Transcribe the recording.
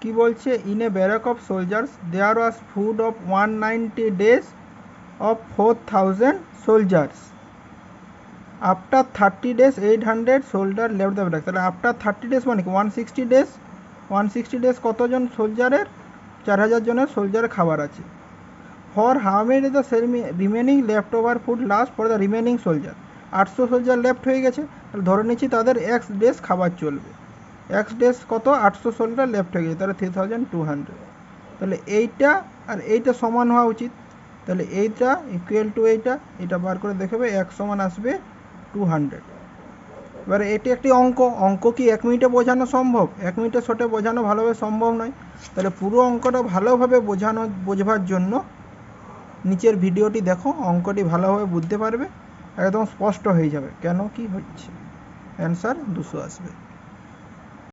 কি বলছে, in a barrack of soldiers there was food of 190 days of 4000 soldiers. After 30 days 800 soldier left the barrack. তাহলে after 30 days মানে কি 160 days, 160 days কতজন সোলজারের, 4000 জনের সোলজারের খাবার আছে। For how many the remaining left over food last for the remaining soldier, 800 soldier left হয়ে গেছে, তাহলে ধরে নিচ্ছি তাদের এক্স ডেজ খাবার চলবে। এক্স ডেজ কত, 800 সোলজার লেফট হয়ে গেছে, তাহলে 3200। তাহলে এইটা আর এইটা সমান হওয়া উচিত, তাহলে এইটা ইকুয়াল টু এইটা, এটা বার করে দেখাবে, এক সমান আসবে 200। এবারে এটি একটি অঙ্ক কি 1 মিনিটে বোঝানো সম্ভব? 1 মিনিটের শর্টে বোঝানো ভালোভাবে সম্ভব নয়। তাহলে পুরো অঙ্কটা ভালোভাবে বোঝবার জন্য নিচের ভিডিওটি দেখো, অঙ্কটি ভালোভাবে বুঝতে পারবে, একদম স্পষ্ট হয়ে যাবে কেন কি হচ্ছে, অ্যান্সার 200 আসবে।